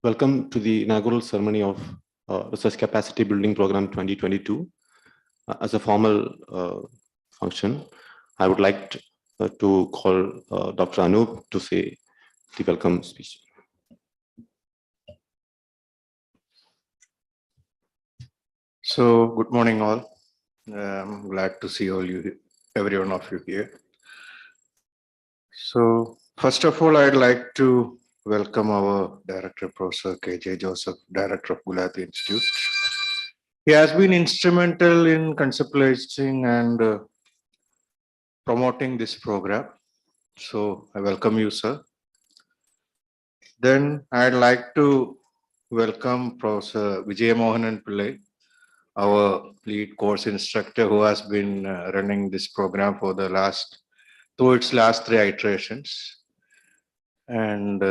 Welcome to the inaugural ceremony of Research Capacity Building Program 2022. As a formal function, I would like to call Dr. Anup to say the welcome speech. So, good morning all. I'm glad to see every one of you here. So, first of all, I'd like to welcome our Director, Professor K.J. Joseph, Director of Gulati Institute. He has been instrumental in conceptualizing and promoting this program. So, I welcome you, sir. Then, I'd like to welcome Professor Vijay Mohanan Pillai, our lead course instructor who has been running this program for the last 3 iterations. And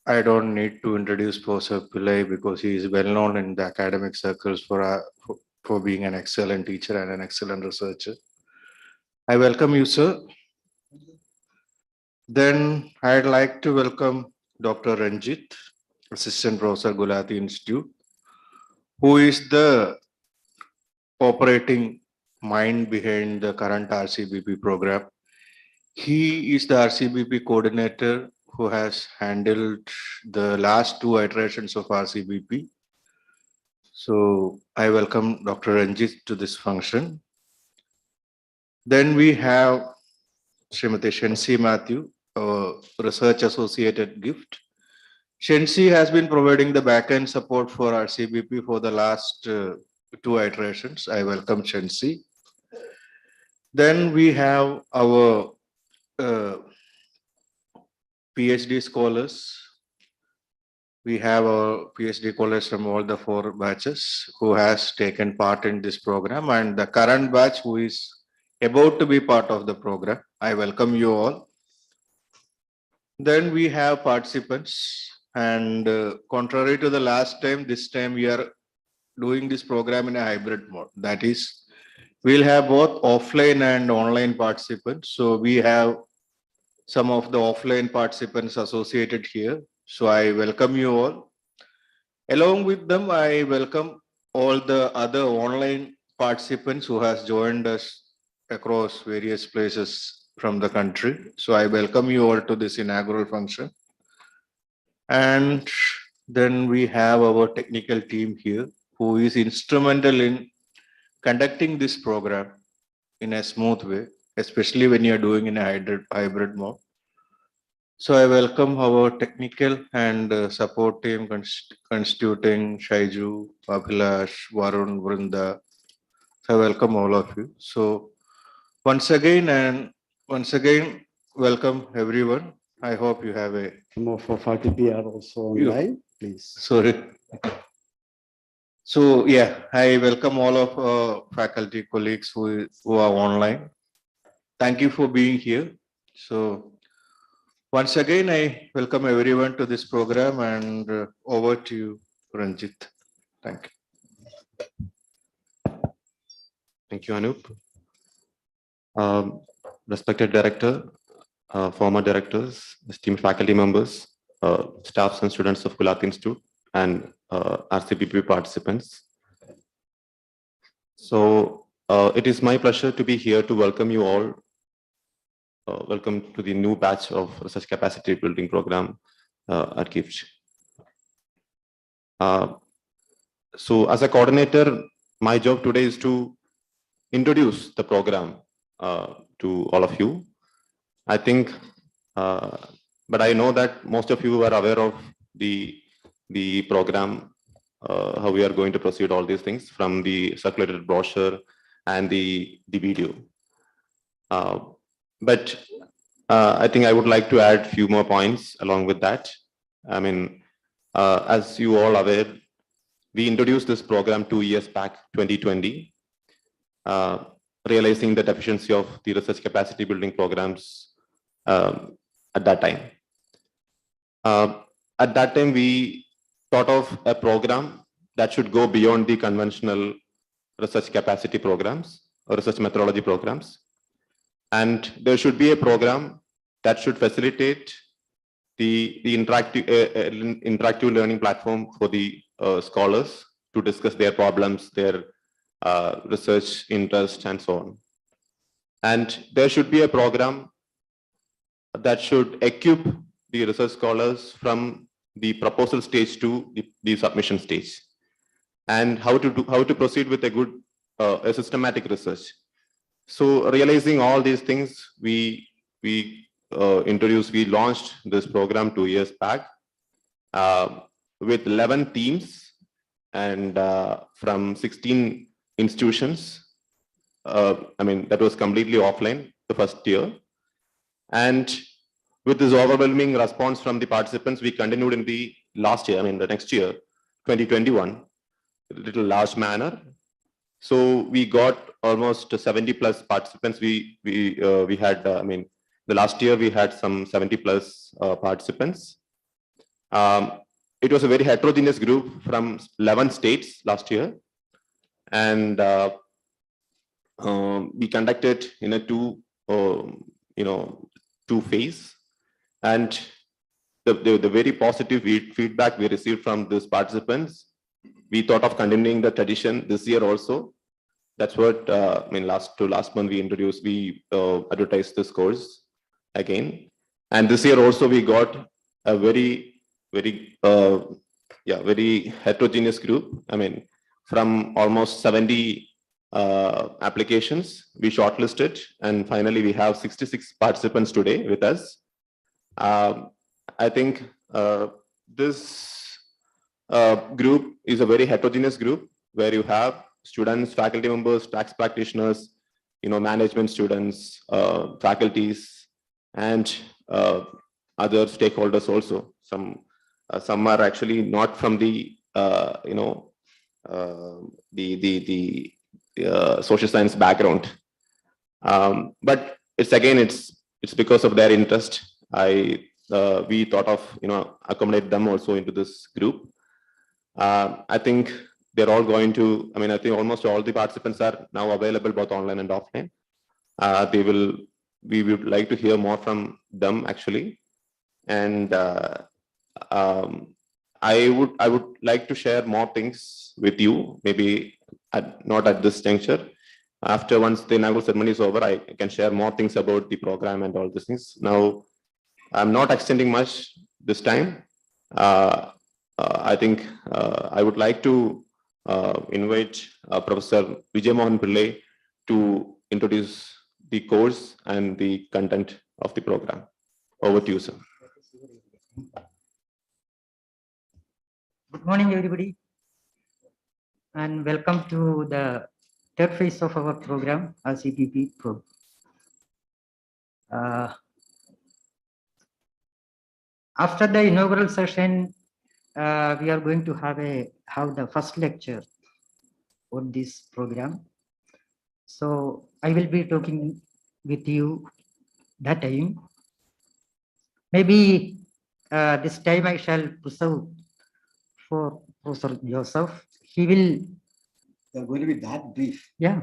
I don't need to introduce Professor Pillai because he is well known in the academic circles for being an excellent teacher and an excellent researcher. I welcome you, sir. Then I'd like to welcome Dr. Ranjit, Assistant Professor, Gulati Institute, who is the operating mind behind the current RCBP program. He is the RCBP coordinator who has handled the last 2 iterations of RCBP. So I welcome Dr. Ranjit to this function. Then we have Srimati Shensi Matthew, a research associated gift. Shensi has been providing the backend support for RCBP for the last 2 iterations. I welcome Shensi. Then we have our PhD scholars. We have our PhD scholars from all the 4 batches who has taken part in this program, and the current batch who is about to be part of the program. I welcome you all. Then we have participants, and contrary to the last time, this time we are doing this program in a hybrid mode. That is, we'll have both offline and online participants. So we have some of the offline participants associated here. So I welcome you all. Along with them, I welcome all the other online participants who has joined us across various places from the country. So I welcome you all to this inaugural function. And then we have our technical team here who is instrumental in conducting this program in a smooth way, especially when you're doing in a hybrid mode. So I welcome our technical and support team constituting Shaiju, Abhilash, Varun, Vrinda. So I welcome all of you. So once again, welcome everyone. I hope you have a... More for faculty are also online, please. Sorry. So yeah, I welcome all of faculty colleagues who are online. Thank you for being here. So once again, I welcome everyone to this program, and over to you, Ranjit. Thank you. Thank you, Anup. Respected director, former directors, esteemed faculty members, staffs and students of Gulati Institute, and RCBP participants. So it is my pleasure to be here to welcome you all. Welcome to the new batch of Research Capacity Building Program at GIFT. So as a coordinator, my job today is to introduce the program to all of you. I think, but I know that most of you are aware of the program, how we are going to proceed all these things from the circulated brochure and the video. But I think I would like to add a few more points along with that. I mean, as you all are aware, we introduced this program 2 years back, 2020, realizing the deficiency of the research capacity building programs at that time. At that time, we thought of a program that should go beyond the conventional research capacity programs or research methodology programs. And there should be a program that should facilitate the interactive learning platform for the scholars to discuss their problems, their research interest, and so on. And there should be a program that should equip the research scholars from the proposal stage to the submission stage, and how to proceed with a good a systematic research. So realizing all these things, we launched this program 2 years back with 11 teams and from 16 institutions. I mean, that was completely offline the first year. And with this overwhelming response from the participants, we continued in the last year, I mean, the next year, 2021, a little large manner. So we got almost 70 plus participants. We had, I mean, the last year we had some 70 plus participants. It was a very heterogeneous group from 11 states last year. And we conducted in a two phase. And the very positive feedback we received from these participants, we thought of continuing the tradition this year also. That's what I mean. Last month we advertised this course again, and this year also we got a very heterogeneous group. I mean, from almost 70 applications we shortlisted, and finally we have 66 participants today with us. I think this group is a very heterogeneous group where you have students, faculty members, tax practitioners, management students, faculties, and other stakeholders also. Some are actually not from the social science background, but it's because of their interest. We thought of accommodate them also into this group. I think they're all going to, I mean, I think almost all the participants are now available both online and offline. We would like to hear more from them actually. And I would like to share more things with you, maybe not at this juncture. After once the inaugural ceremony is over, I can share more things about the program and all these things. Now, I'm not extending much this time. I think I would like to invite Professor Vijay Mohan Pillai to introduce the course and the content of the program. Over to you, sir. Good morning, everybody, and welcome to the third phase of our program, RCBP program. After the inaugural session, we are going to have the first lecture on this program. So I will be talking with you that time. Maybe this time I shall preserve for Professor Joseph. He will. They're going to be that brief. Yeah.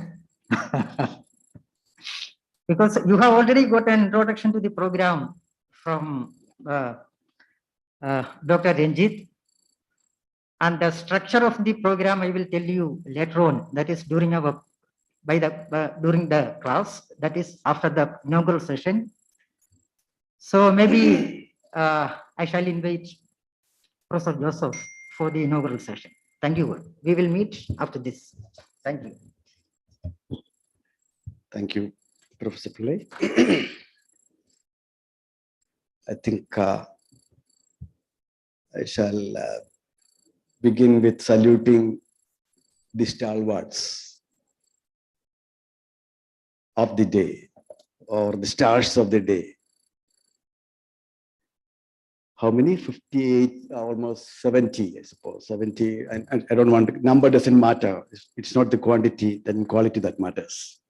Because you have already got an introduction to the program from Dr. Ranjit, and the structure of the program I will tell you later on. That is during during the class. That is after the inaugural session. So maybe I shall invite Professor Joseph for the inaugural session. Thank you. We will meet after this. Thank you. Thank you, Professor Pillai. I think I shall begin with saluting the stalwarts of the day, or the stars of the day. How many? 58, almost 70, I suppose. 70, and I don't want, number doesn't matter. It's not the quantity, then quality that matters.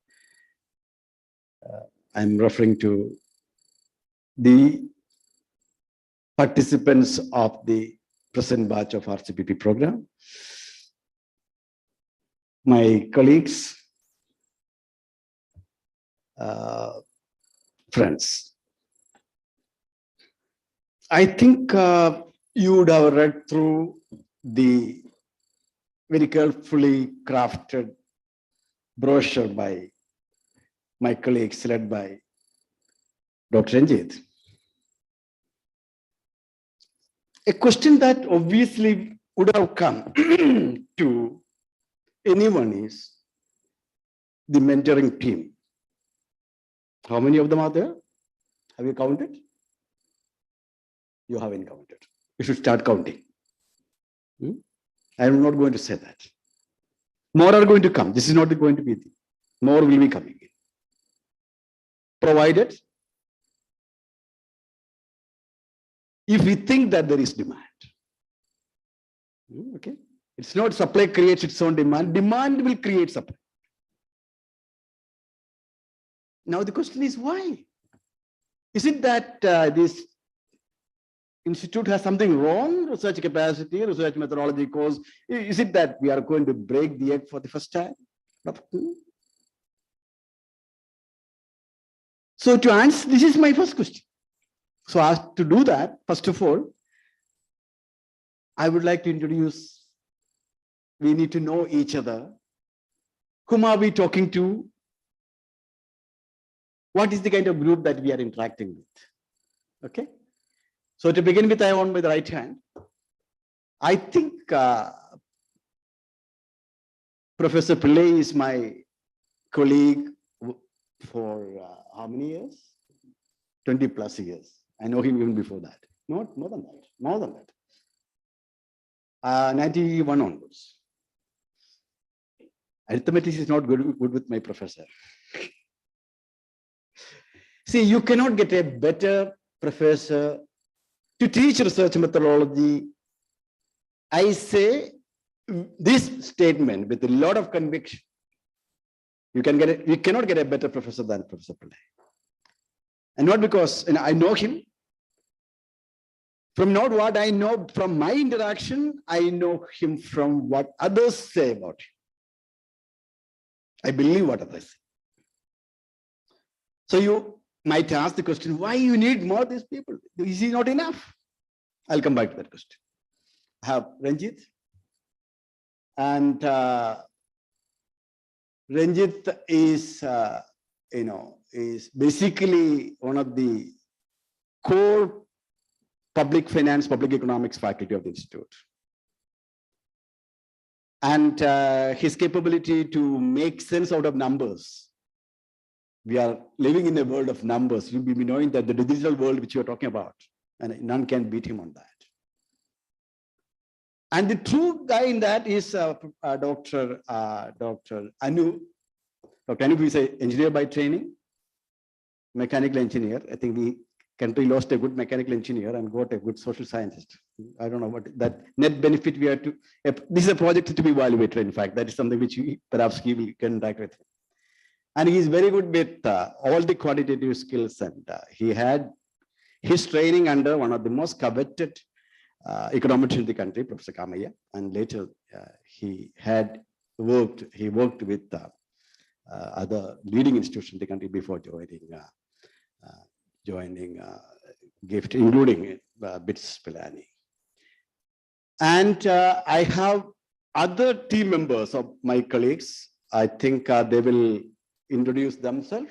I'm referring to the participants of the present batch of RCBP program, my colleagues, friends. I think you would have read through the very carefully crafted brochure by my colleagues led by Dr. Ranjit. A question that obviously would have come to anyone is the mentoring team. How many of them are there? Have you counted? You haven't counted. You should start counting. I am not going to say that. More are going to come. This is not going to be the more will be coming in. Provided if we think that there is demand. Okay. It's not supply creates its own demand. Demand will create supply. Now the question is why? Is it that this institute has something wrong, research capacity, research methodology course? Is it that we are going to break the egg for the first time? So to answer, this is my first question. So as to do that, first of all, I would like to introduce, we need to know each other. Whom are we talking to? What is the kind of group that we are interacting with? Okay. So to begin with, I am on my right hand. I think Professor Pillai is my colleague for how many years? 20 plus years. I know him even before that. Not more than that. More than that. 91 onwards. Arithmetic is not good with my professor. See, you cannot get a better professor to teach research methodology. I say this statement with a lot of conviction. You cannot get a better professor than Professor Pillai. And not because I know him. From not what I know from my interaction, I know him from what others say about him. I believe what others say. So you might ask the question, why you need more of these people? Is he not enough? I'll come back to that question. I have Ranjit. And Ranjit is, is basically one of the core public finance, public economics faculty of the institute. And his capability to make sense out of numbers. We are living in a world of numbers. You'll be knowing that the digital world which you're talking about, and none can beat him on that. And the true guy in that is Dr. Anu. Dr. Anu is an engineer by training, mechanical engineer. I think the country lost a good mechanical engineer and got a good social scientist. I don't know what that net benefit we have to. This is a project to be evaluated. In fact, that is something which perhaps he will interact with. And he is very good with all the quantitative skills. And he had his training under one of the most coveted economists in the country, Professor Kamaya. And later he worked with other leading institutions in the country before joining GIFT, including BITS Pilani. And I have other team members of my colleagues. I think they will introduce themselves,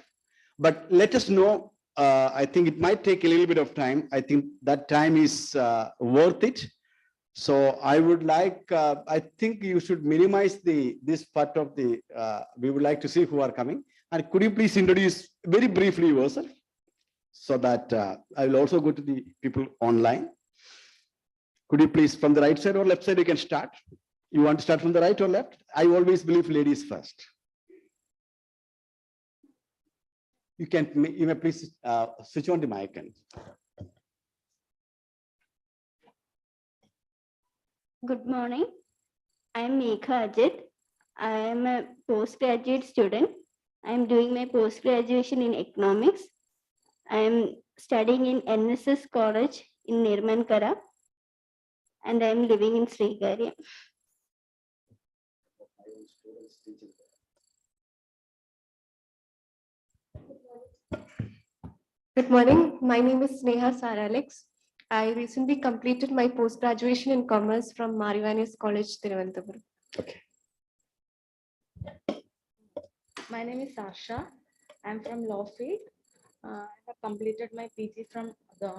but let us know. I think it might take a little bit of time. I think that time is worth it. So I would like, I think you should minimize this part of the, we would like to see who are coming. And could you please introduce very briefly yourself so that I will also go to the people online. Could you please, from the right side or left side, you can start. You want to start from the right or left? I always believe ladies first. You may please switch on the mic. And good morning. I am Megha Ajit. I am a postgraduate student. I am doing my post-graduation in economics. I am studying in NSS College in Nirmankara, and I am living in Srigarya. Good morning. My name is Sneha Saralex. I recently completed my post-graduation in commerce from Marivanis College, Thiruvananthapuram. Okay. My name is Sasha. I'm from Law Field. I have completed my PG from the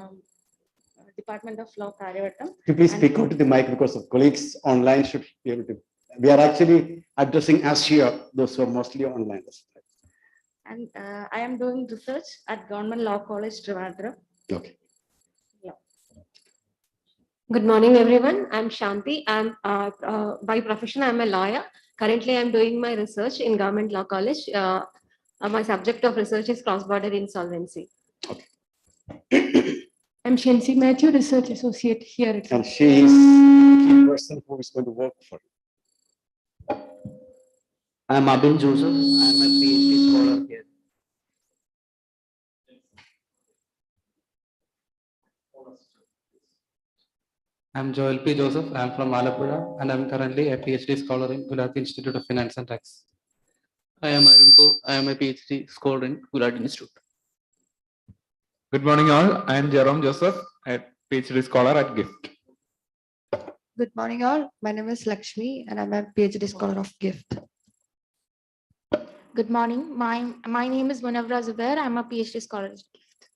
Department of Law, Karyavattam. Could you please speak out to the mic because the colleagues online should be able to. We are actually addressing as here those who are mostly online. And I am doing research at Government Law College, Trivandrum. Okay. Good morning, everyone. I'm Shanti. I'm by profession, I'm a lawyer. Currently, I'm doing my research in Government Law College. My subject of research is cross-border insolvency. I'm Shensi Matthew, Research Associate here at And she is the person who is going to work for you. I'm Abin Joseph. I'm a PhD scholar here. I'm Joel P. Joseph. I'm from Malappuram and I'm currently a PhD scholar in Gujarati Institute of Finance and Tax. I am Arunpo. I am a PhD scholar in Gujarati Institute. Good morning, all. I am Jerome Joseph, a PhD scholar at GIFT. Good morning, all. My name is Lakshmi, and I'm a PhD scholar of GIFT. Good morning. My name is Munawra Zubair. I'm a PhD scholar at GIFT.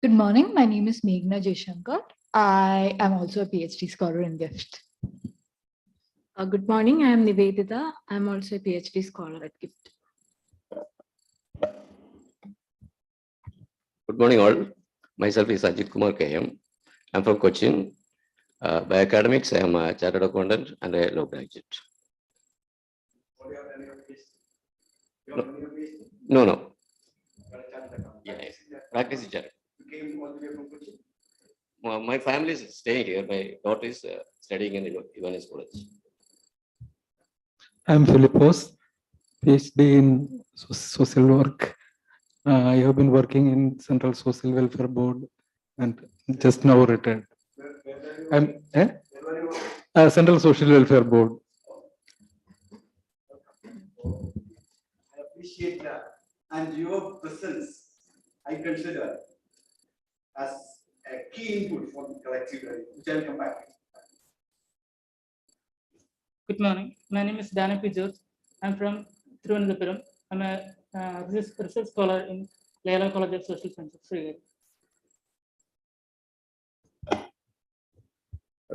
Good morning. My name is Meghna Jaishankar. I am also a PhD scholar in GIFT. Good morning. I am Nivedita. I'm also a PhD scholar at GIFT. Good morning, all. Myself is Ajit Kumar KM. I'm from Cochin. By academics, I am a chartered accountant and a law graduate. No. Yes. Practice chartered. My family is staying here. My daughter is studying in Ivanis College. I'm Philippos, PhD in social work. I have been working in Central Social Welfare Board and just now retired. I'm Central Social Welfare Board. I appreciate that. And your presence, I consider as a key input for the collective learning, which I'll come back to. Good morning. My name is Dana P. George. I'm from Thiruvananthapuram. I'm a research scholar in Layla College of Social Sciences.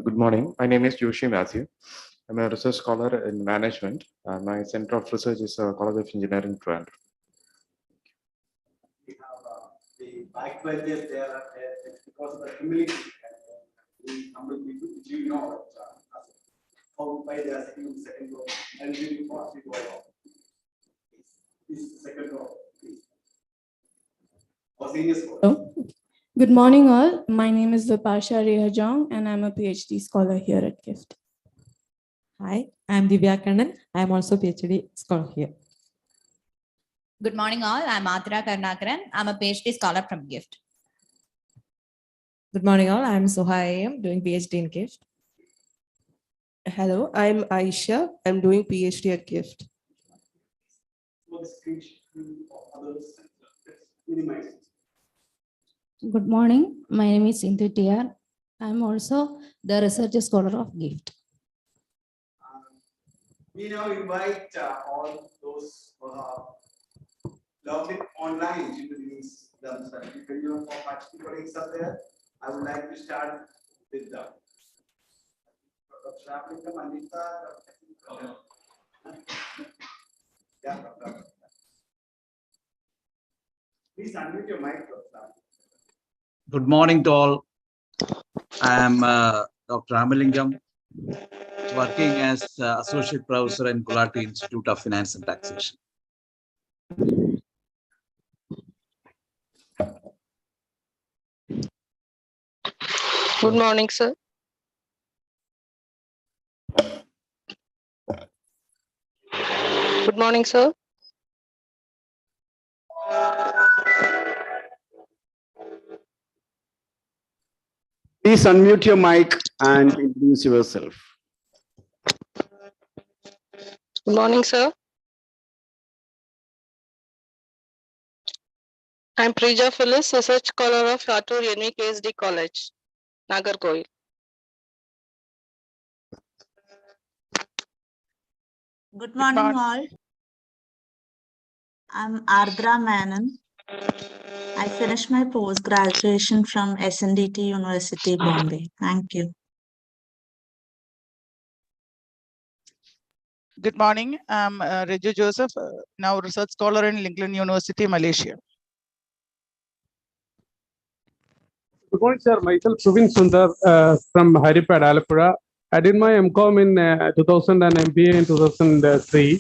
Good morning. My name is Joshi Matthew. I'm a research scholar in management. My center of research is College of Engineering, Trivandrum. We have the backbenchers there because of the humility. We humble people, which you know, how by they are sitting in the second row and really fast to go along. This is the second row, please. Our senior scholar. Good morning, all. My name is Vipasha Rehajong, and I'm a PhD scholar here at GIFT. Hi, I'm Divya Kannan. I'm also a PhD scholar here. Good morning, all. I'm Athira Karnakaran. I'm a PhD scholar from GIFT. Good morning, all. I'm Soha AM, doing PhD in GIFT. Hello, I'm Aisha. I'm doing PhD at GIFT. Good morning. My name is Sindhu TR. I'm also the research scholar of GIFT. We now invite all those who have logged in online to introduce themselves. If any of our faculty colleagues are there, I would like to start with them. Please unmute your mic. Good morning to all. I am Dr. Ramalingam, working as Associate Professor in Gujarati Institute of Finance and Taxation. Good morning, sir. Good morning, sir. Please unmute your mic and introduce yourself. Good morning, sir. I'm Preja Phyllis, Research Scholar of Latur Unique PhD College, Nagarkoil. Good morning, all. I'm Ardra Menon. I finished my post-graduation from SNDT University, Bombay. Thank you. Good morning. I'm Reju Joseph, now research scholar in Lincoln University, Malaysia. Good morning, sir. Myself, Suvin Sundar from Haripad, Alapura. I did my MCOM in 2000 and MBA in 2003.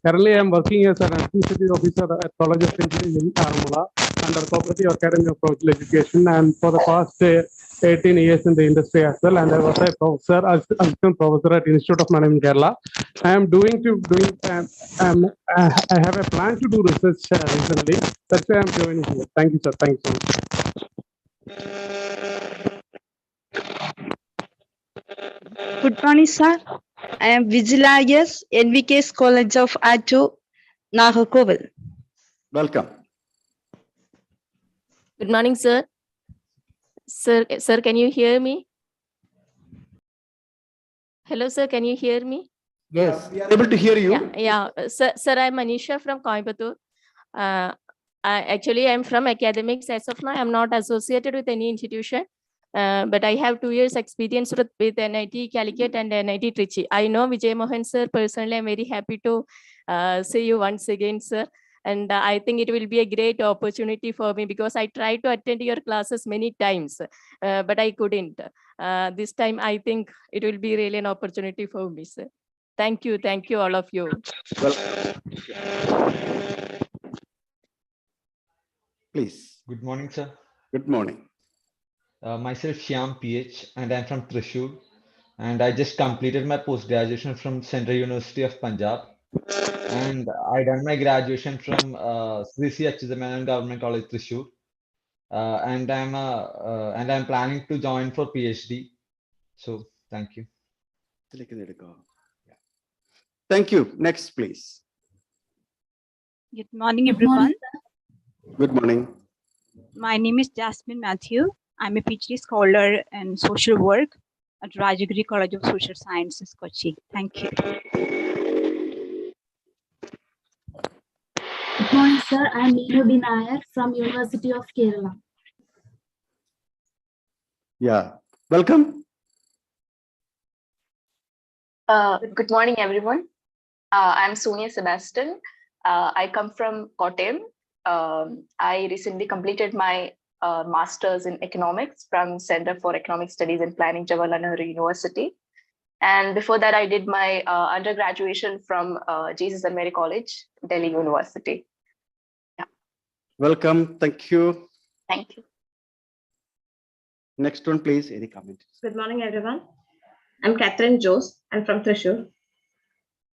Currently, I am working as an administrative officer at College of Engineering in Aramula under Cooperative Academy of Professional Education, and for the past 18 years in the industry as well. And I was a professor, assistant professor at Institute of Management Kerala. I am I have a plan to do research recently. That's why I am joining here. Thank you, sir. Thank you so much. Good morning, sir. I am Vigila Yes, NVK's College of Art, Nagarkoil. Welcome. Good morning, sir. Sir, can you hear me? Hello, sir, can you hear me? Yes, we are able to hear you. Yeah. Sir, I'm Manisha from Coimbatore. Actually, I'm from academics. As of now, I'm not associated with any institution. But I have 2 years experience with NIT Calicut and NIT Trichy. I know Vijay Mohan, sir. Personally, I'm very happy to see you once again, sir. And I think it will be a great opportunity for me because I tried to attend your classes many times, but I couldn't. This time, I think it will be really an opportunity for me, sir. Thank you, all of you. Please. Good morning, sir. Good morning. Myself Shyam PH, and I'm from Thrissur, and I just completed my post-graduation from Central University of Punjab, and I done my graduation from Sri C. Achuthamenon Government College, Thrissur, and I'm planning to join for PhD. So thank you. Thank you. Next, please. Good morning, everyone. Good morning. My name is Jasmine Matthew. I'm a PhD scholar in social work at Rajagiri College of Social Sciences, Kochi. Thank you. Good morning, sir. I'm Meenudi Nair from University of Kerala. Yeah. Welcome. Good morning, everyone. I'm Sonia Sebastian. I come from Kottayam. I recently completed my master's in economics from Center for Economic Studies and Planning, Jawaharlal Nehru University. And before that, I did my undergraduation from Jesus and Mary College, Delhi University. Yeah. Welcome. Thank you. Thank you. Next one, please. Any comment? Good morning, everyone. I'm Catherine Jose. I'm from Thrissur.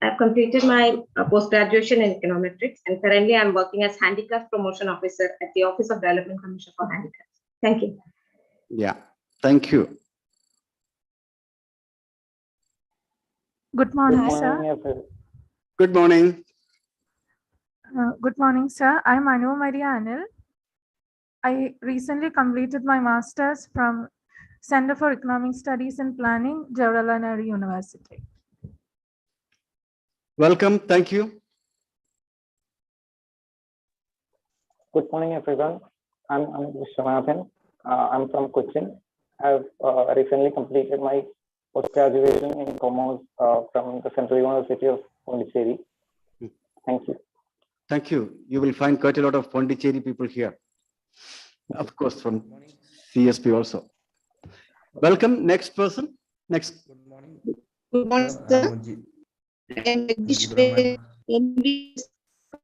I've completed my post-graduation in econometrics, and currently I'm working as Handicraft Promotion Officer at the Office of Development Commission for Handicrafts. Thank you. Yeah. Thank you. Good morning, sir. Good morning. Good morning, sir. I'm Anu Maria Anil. I recently completed my master's from Center for Economic Studies and Planning, Jawaharlal Nehru University. Welcome. Thank you. Good morning, everyone. I'm Vishwanathan. I'm from Cochin. I've recently completed my post-graduation in commerce from the Central University of Pondicherry. Thank you. Thank you. You will find quite a lot of Pondicherry people here. Of course, from CSP also. Welcome. Next person. Next. Good morning, sir. I'm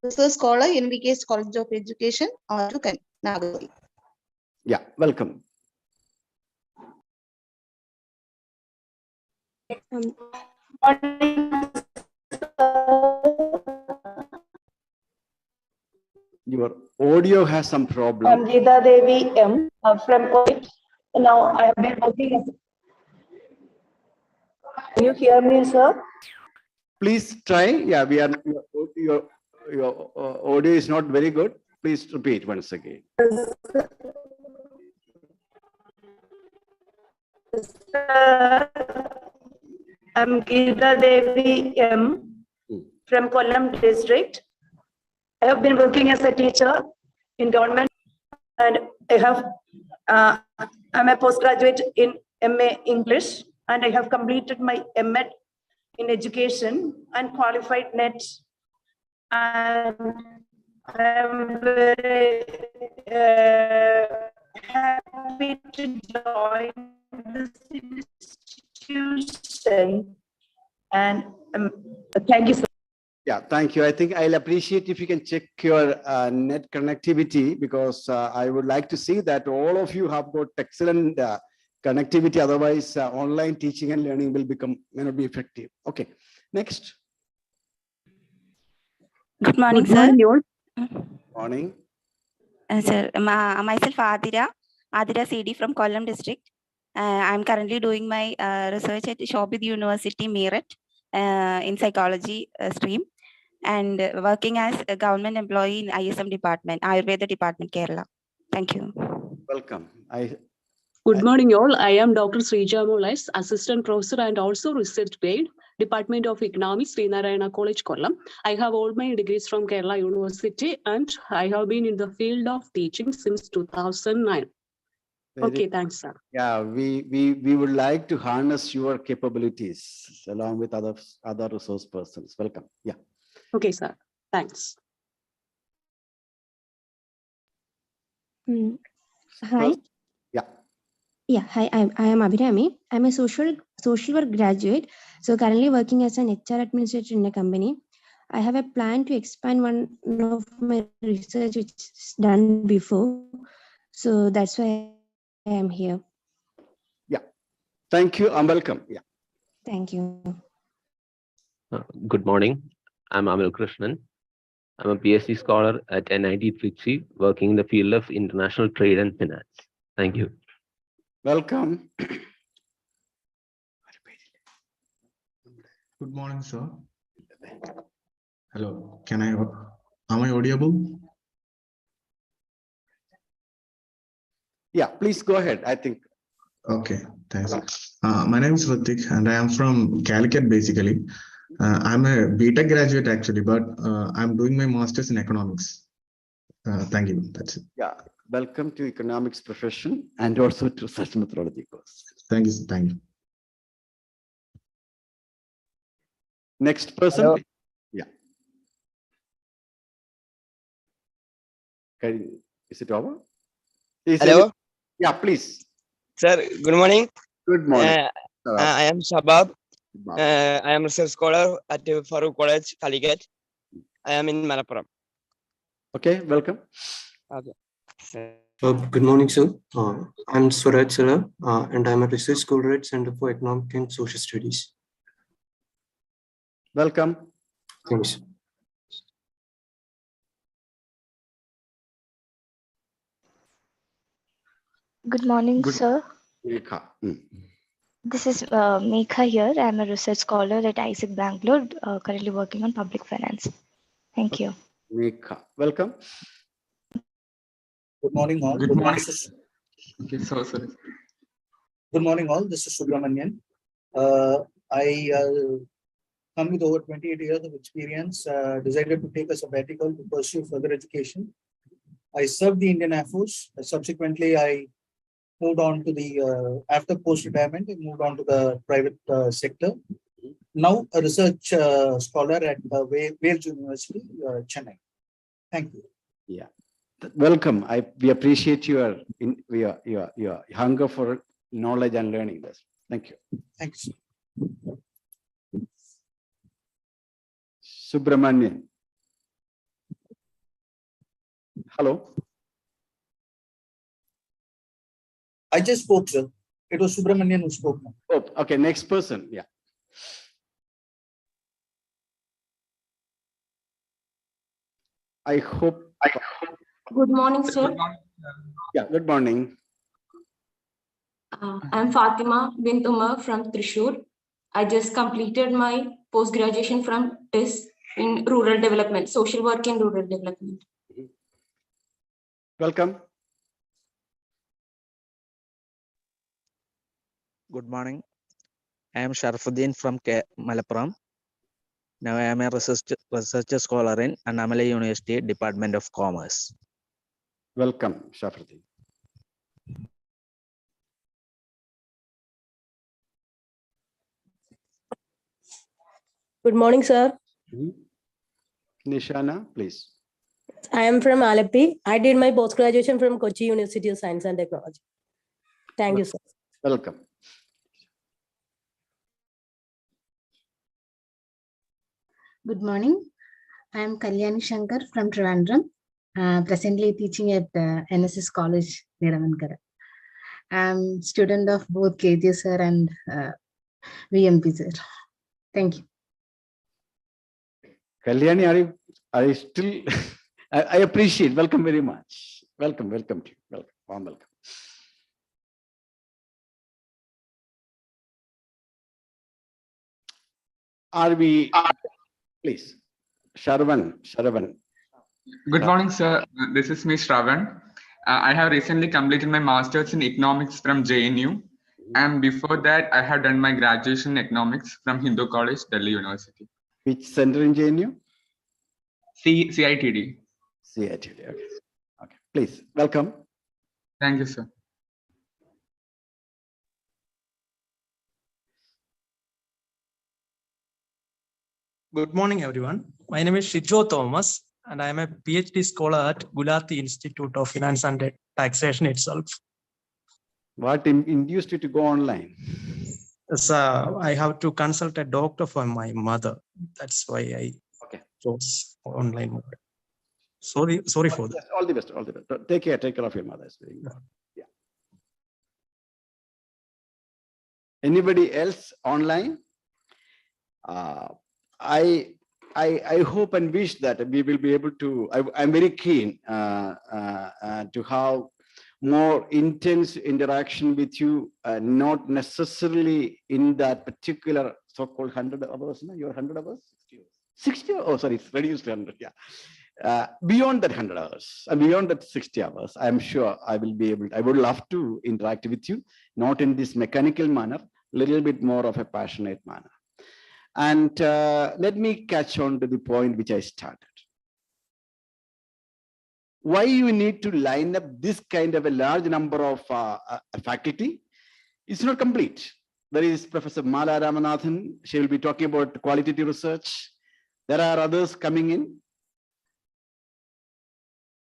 research scholar, NVK's College of Education, Nagarkoil. Yeah, welcome. Your audio has some problem. I'm Geeta Devi M. From Kochi. Now I have been working as. Can you hear me, sir? Please try. Yeah, we are. Your audio is not very good. Please repeat once again. I'm Geeta Devi M from Kollam district. I have been working as a teacher in government, and I'm a postgraduate in MA English, and I have completed my MEd in education and qualified NET. And I am very happy to join this institution. And thank you so much. Yeah, thank you. I think I'll appreciate if you can check your net connectivity, because I would like to see that all of you have got excellent connectivity. Otherwise, online teaching and learning will may not be effective. Okay, next. Good morning, sir. Morning. Sir, myself Adira CD from Kollam district. I'm currently doing my research at Shobit University, Meerut, in psychology stream, and working as a government employee in ISM department, Ayurveda department, Kerala. Thank you. Welcome. Good morning, all. I am Dr. Srija Molais, Assistant Professor and also Research Grade, Department of Economics, Srinarayana College, Kollam. I have all my degrees from Kerala University, and I have been in the field of teaching since 2009. Okay, thanks, sir. Yeah, we would like to harness your capabilities along with other resource persons. Welcome. Yeah. Okay, sir. Thanks. Hi. Yeah. Yeah, hi, I am Abhirami. I'm a social work graduate. So currently working as an HR administrator in a company. I have a plan to expand one of my research which is done before. So that's why I am here. Yeah. Thank you and welcome. Yeah. Thank you. Good morning. I'm Amil Krishnan. I'm a PhD scholar at NIT Trichy, working in the field of international trade and finance. Thank you. Welcome. Good morning, sir. Hello, am I audible? Yeah, please go ahead. I think. Okay, thanks. My name is Ritik and I am from Calicut basically. I'm a BTech graduate actually, but I'm doing my master's in economics. Thank you. That's it. Yeah, welcome to economics profession and also to research methodology course. Thank you. Thank you. Next person. Hello. Yeah. Is it over? Hello. Yeah, please. Sir, good morning. Good morning. I am Shabab. I am a research scholar at Farooq College, Calicut. I am in Malappuram. Okay, welcome. Okay. Good morning, sir. I'm Swaraj Sara, and I'm a research scholar at Center for Economic and Social Studies. Welcome. Thanks. Good morning, sir. Megha. This is Megha here. I'm a research scholar at ISEC Bangalore, currently working on public finance. Thank you. Megha. Welcome. Good morning, all. Good morning. Okay, sorry. Good morning, all. This is Subramanian. I come with over 28 years of experience, decided to take a sabbatical to pursue further education. I served the Indian Air Force. Subsequently, I moved on to the, after post-retirement, I moved on to the private sector. Now a research scholar at Wales University, Chennai. Thank you. Yeah. Welcome. We appreciate your hunger for knowledge and learning this. Thank you. Thanks. Subramanian. Hello. I just spoke, sir. It was Subramanian who spoke. Oh, okay, next person. Yeah. I hope. Good morning, sir. Yeah, good morning. I'm Fatima bint Umar from Thrissur. I just completed my post-graduation from TIS in rural development, social work in rural development. Welcome. Good morning. I am Sharafuddin from Malappuram. Now I am a research scholar in Annamalai University, Department of Commerce. Welcome, Sharafuddin. Good morning, sir. Nishana, please. I am from Alleppey. I did my post-graduation from Kochi University of Science and Technology. Thank you, sir. Welcome. Good morning. I am Kalyani Shankar from Trivandrum, presently teaching at NSS College, Niravankara. I am student of both KJ sir and VMP sir. Thank you. Kalyani, are you still? I appreciate. Welcome very much. Welcome to you. Welcome. Warm welcome. Are we? Please, Sharavan. Good morning, sir. This is me, Shravan. I have recently completed my master's in economics from JNU. And before that, I have done my graduation in economics from Hindu College, Delhi University. Which center in JNU? CITD. CITD, okay. Okay, please, welcome. Thank you, sir. Good morning, everyone. My name is Shijo Thomas, and I am a PhD scholar at Gulati Institute of Finance and Taxation itself. What induced you to go online? So I have to consult a doctor for my mother. That's why I chose online mode. Sorry for that. All the best. Take care of your mother. Yeah. Anybody else online? I hope and wish that we will be able to. I'm very keen to have more intense interaction with you, not necessarily in that particular so-called 100 hours. No? Your 100 hours? 60 hours? Oh, sorry, it's reduced to 100. Yeah. Beyond that 100 hours and beyond that 60 hours, I'm sure I will be able. I would love to interact with you, not in this mechanical manner, little bit more of a passionate manner. And let me catch on to the point which I started. Why you need to line up this kind of a large number of faculty is not complete. There is Professor Mala Ramanathan. She will be talking about qualitative research. There are others coming in.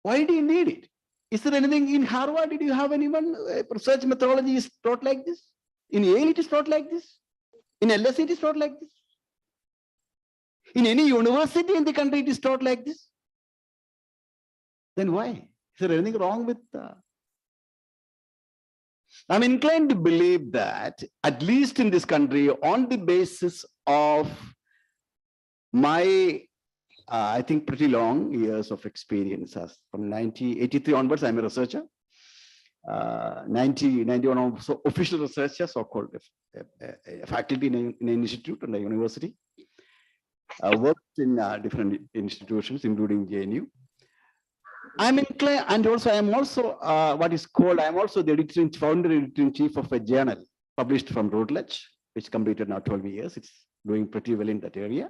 Why do you need it? Is there anything in Harvard? Did you have anyone? Research methodology is taught like this. In Yale, it is taught like this. In LSE, it is taught like this. In any university in the country, it is taught like this. Then why? Is there anything wrong with I'm inclined to believe that, at least in this country, on the basis of my, I think, pretty long years of experience, as from 1983 onwards, I'm a researcher. 91 also official researcher, so-called faculty in an institute and a university. Worked in different institutions, including JNU. I'm inclined, and also I'm also what is called, I'm also the founder editor-in-chief of a journal published from Routledge, which completed now 12 years. It's doing pretty well in that area.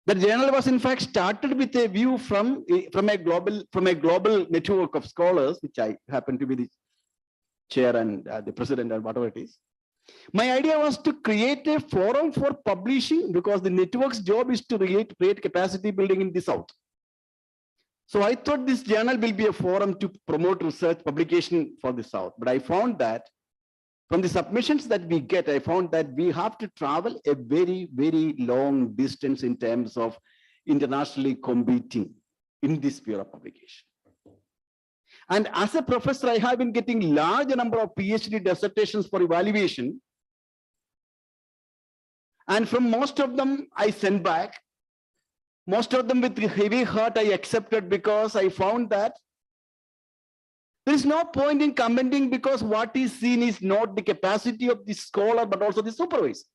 The journal was in fact started with a view from a global network of scholars, which I happen to be the chair and the president or whatever it is. My idea was to create a forum for publishing, because the network's job is to create capacity building in the South. So I thought this journal will be a forum to promote research publication for the South. But I found that from the submissions that we get, I found that we have to travel a very, very long distance in terms of internationally competing in this sphere of publication. And as a professor, I have been getting large number of PhD dissertations for evaluation. And from most of them, I sent back. Most of them with heavy heart I accepted, because I found that there is no point in commenting, because what is seen is not the capacity of the scholar, but also the supervisor.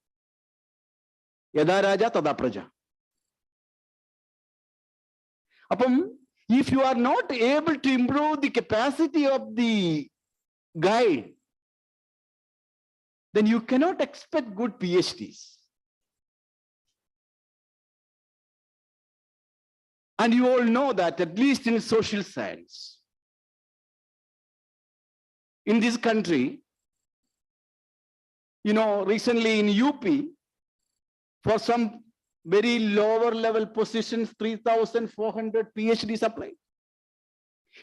Yada Raja Tada Praja. Apam, If you are not able to improve the capacity of the guide, then you cannot expect good PhDs. And you all know that, at least in social science, in this country, recently in UP, for some very lower level positions, 3,400 PhDs applied.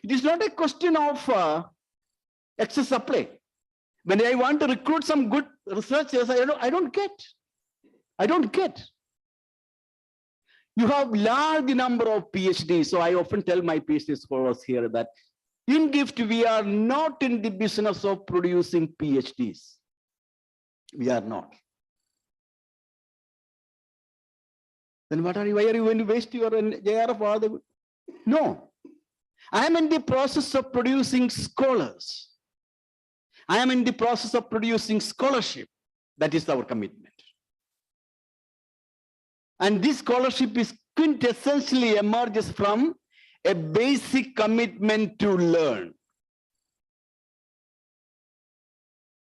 It is not a question of excess supply. When I want to recruit some good researchers, I don't get. You have large number of PhDs. So I often tell my PhD scholars here that in GIFT, we are not in the business of producing PhDs. We are not. Then why are you going to waste your JRF? No. I am in the process of producing scholars. I am in the process of producing scholarship. That is our commitment. And this scholarship is quintessentially emerges from a basic commitment to learn.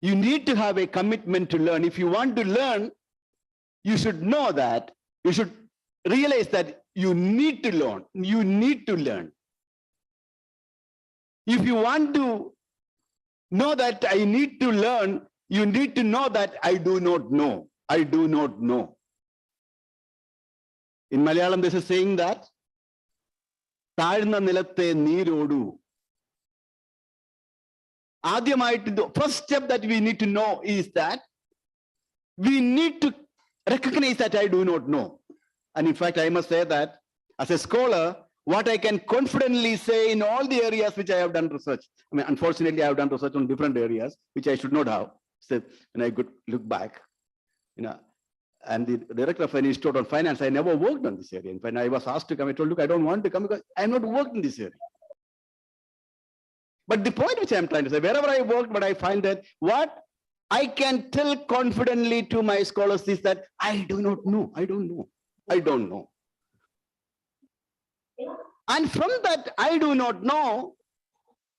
You need to have a commitment to learn. If you want to learn, you should know that, you should realize that you need to learn. You need to learn. If you want to know that I need to learn, you need to know that I do not know. I do not know. In Malayalam, this is saying that താഴ്ന്ന നിലത്തെ നീരോടു. ആദ്യമായിട്ട് the first step that we need to know is that we need to recognize that I do not know. And in fact, I must say that as a scholar, what I can confidently say in all the areas which I have done research. I mean, unfortunately, I have done research on different areas, which I should not have. So when I could look back, and the director of an institute on finance, I never worked on this area. And when I was asked to come, I told, look, I don't want to come because I have not worked in this area. But the point which I'm trying to say, wherever I worked, but I find that what I can tell confidently to my scholars is that I do not know. I don't know. I don't know. And from that, I do not know,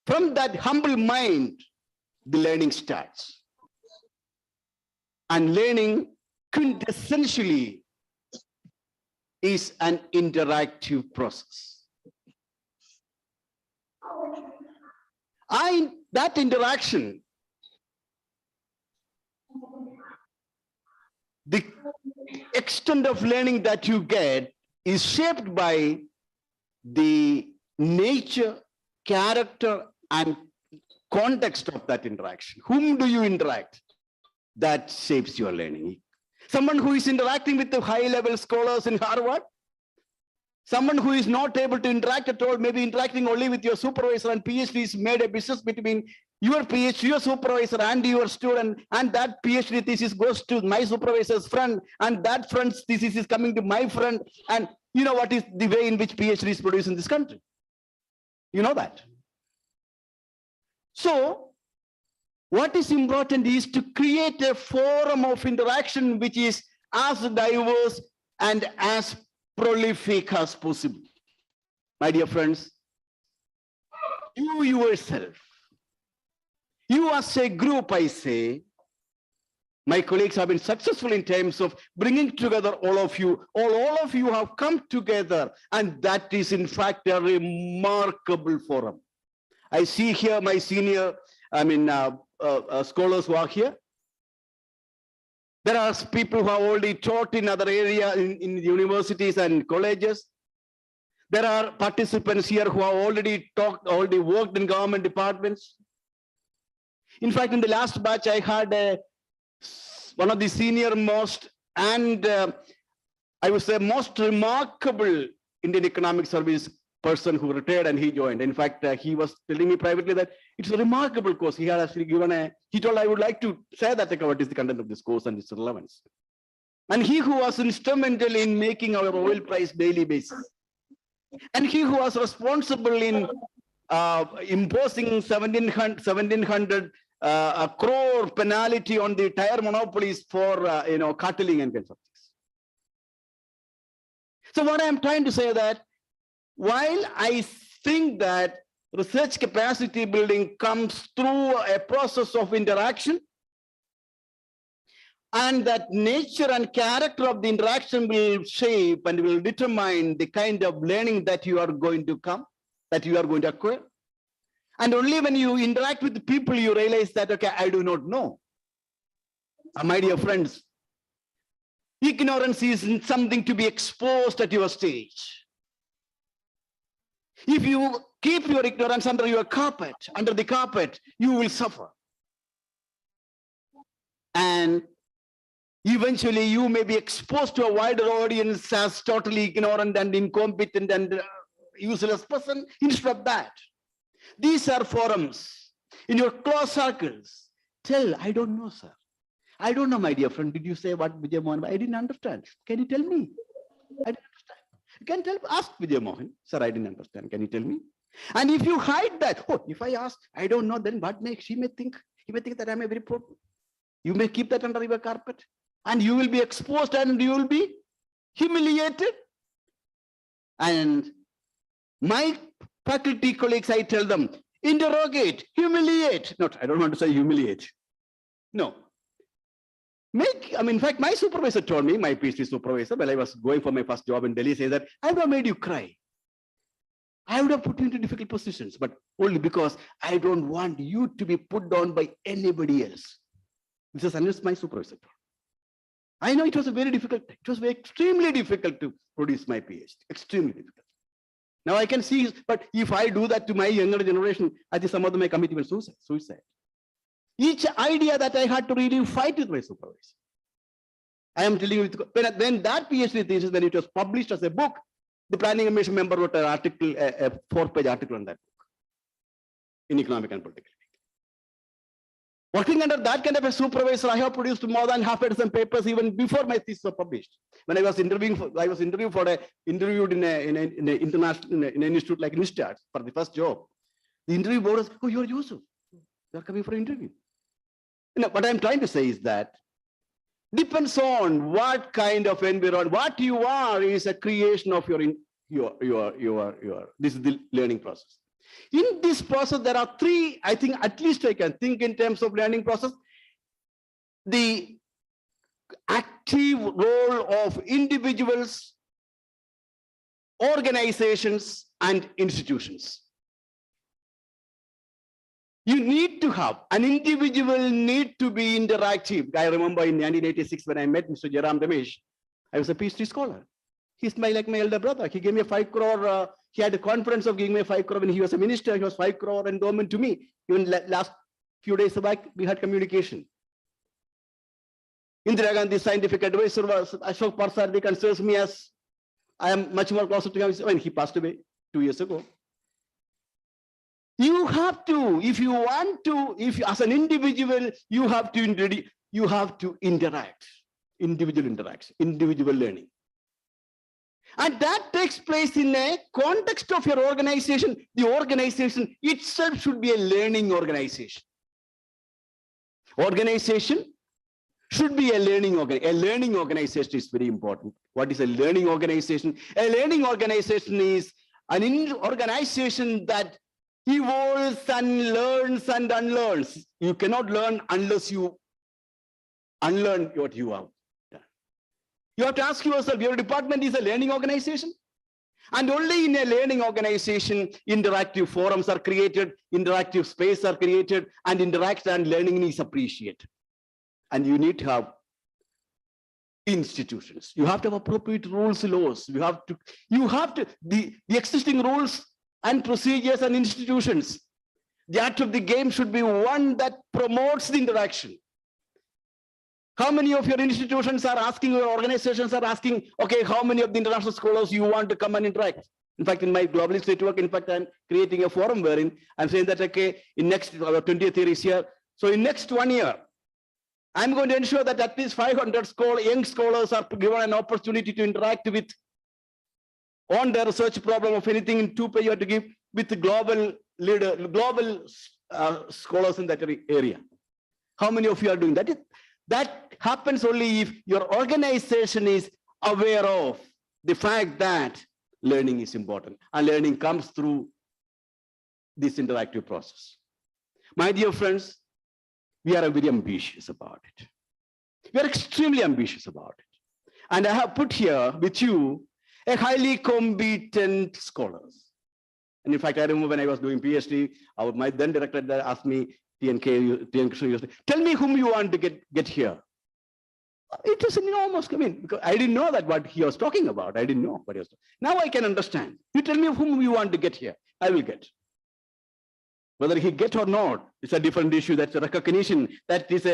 from that humble mind, the learning starts. And learning quintessentially is an interactive process. That interaction, the extent of learning that you get is shaped by the nature, character, and context of that interaction. Whom do you interact? That shapes your learning. Someone who is interacting with the high-level scholars in Harvard, someone who is not able to interact at all, maybe interacting only with your supervisor, and PhDs made a business between your PhD, your supervisor, and your student, and that PhD thesis goes to my supervisor's friend, and that friend's thesis is coming to my friend, and you know what is the way in which PhD is produced in this country. You know that. So, what is important is to create a forum of interaction which is as diverse and as prolific as possible. My dear friends, you yourself, you as a group, I say, my colleagues have been successful in terms of bringing together all of you. All of you have come together, and that is in fact a remarkable forum. I see here my senior, scholars who are here. There are people who have already taught in other areas, in universities and colleges. There are participants here who have already worked in government departments. In fact, in the last batch, I had one of the senior most and I would say most remarkable Indian economic service person who retired, and he joined. In fact, he was telling me privately that it's a remarkable course. He had actually given he told, I would like to say that what is the content of this course and its relevance. And he who was instrumental in making our oil price daily basis. And he who was responsible in imposing 1,700 crore penalty on the tire monopolies for carteling and kinds of things. So what I'm trying to say that while I think that research capacity building comes through a process of interaction, and that nature and character of the interaction will shape and will determine the kind of learning that you are going to acquire. And only when you interact with the people, you realize that, okay, I do not know. My dear friends, ignorance is something to be exposed at your stage. If you keep your ignorance under the carpet, you will suffer. And eventually you may be exposed to a wider audience as totally ignorant and incompetent and useless person. Instead of that, these are forums. In your close circles, tell, I don't know, sir. I don't know, my dear friend. Did you say what, Vijay Mohan? I didn't understand. Can you tell me? I didn't understand. You can tell, ask Vijay Mohan. Sir, I didn't understand. Can you tell me? And if you hide that, oh, if I ask, I don't know, then what next? He may think that I'm a very poor. You may keep that under your carpet. And you will be exposed and you will be humiliated. And my faculty colleagues, I tell them, interrogate, humiliate. Not, I don't want to say humiliate. No. In fact, my supervisor told me, my PhD supervisor, while I was going for my first job in Delhi, said that I would have made you cry. I would have put you into difficult positions, but only because I don't want you to be put down by anybody else. This is unless my supervisor told. I know it was a very difficult, it was extremely difficult to produce my PhD, extremely difficult. Now I can see, but if I do that to my younger generation, I think some of them may commit even suicide. Each idea that I had to really fight with my supervisor. I am telling you, when that PhD thesis, when it was published as a book, the planning commission member wrote an article, a 4-page article on that book in economic and political. Working under that kind of a supervisor, I have produced more than half a dozen papers even before my thesis was published. When I was interviewed in an international in an institute like INSTAT for the first job. The interview board was, oh, you're Yusuf. You're coming for an interview. What I'm trying to say is that depends on what kind of environment, what you are is a creation of this is the learning process. In this process, there are three, I think at least I can think in terms of learning process. The active role of individuals, organizations, and institutions. You need to have, an individual need to be interactive. I remember in 1986 when I met Mr. Jairam Ramesh, I was a PhD scholar. He's like my elder brother. He gave me a 5 crore, he had a conference of giving me a 5 crore when he was a minister. He was 5 crore endowment to me. Even last few days back, we had communication. Indira Gandhi's scientific advisor was Ashok Parsardi, considers me as, I am much more closer to him when he passed away 2 years ago. You have to, if you want to, if as an individual, you have to interact, individual interaction, individual learning. And that takes place in a context of your organization. The organization itself should be a learning organization. Organization should be a learning organization. A learning organization is very important. What is a learning organization? A learning organization is an organization that evolves and learns and unlearns. You cannot learn unless you unlearn what you have done. You have to ask yourself, your department is a learning organization? And only in a learning organization, interactive forums are created, interactive space are created, and interaction and learning is appreciated. And you need to have institutions. You have to have appropriate rules, laws. You have to, the existing rules and procedures and institutions. The art of the game should be one that promotes the interaction. How many of your institutions are asking, your organizations are asking, okay, how many of the international scholars you want to come and interact? In fact, in my globalist network, in fact, I'm creating a forum wherein I'm saying that, okay, in next, our 20th year is here. So in next 1 year, I'm going to ensure that at least 500 young scholars are given an opportunity to interact with on their research problem of anything in 2 you have to give with the global leader, global scholars in that area. How many of you are doing that? That happens only if your organization is aware of the fact that learning is important. And learning comes through this interactive process. My dear friends, we are very ambitious about it. We are extremely ambitious about it. And I have put here with you a highly competent scholars. And in fact, I remember when I was doing PhD, my then director asked me, tell me whom you want to get here. It was an enormous, because I didn't know that what he was talking about. I didn't know what he was talking. Now I can understand. You tell me whom you want to get here. I will get. Whether he get or not, it's a different issue. That's a recognition. That is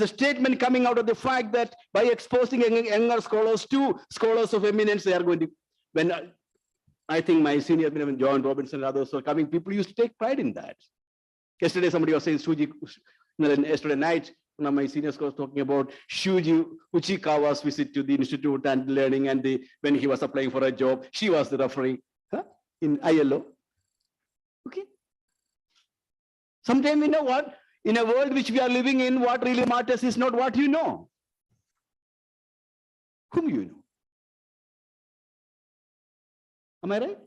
a statement coming out of the fact that by exposing younger scholars to scholars of eminence, they are going to. When I think my senior, John Robinson and others were coming, people used to take pride in that. Yesterday, somebody was saying yesterday night, one of my seniors was talking about Shuji Uchikawa's visit to the institute and learning, and when he was applying for a job, she was the referee in ILO. Okay. Sometimes you know what? In a world which we are living in, what really matters is not what you know. Whom you know. Am I right?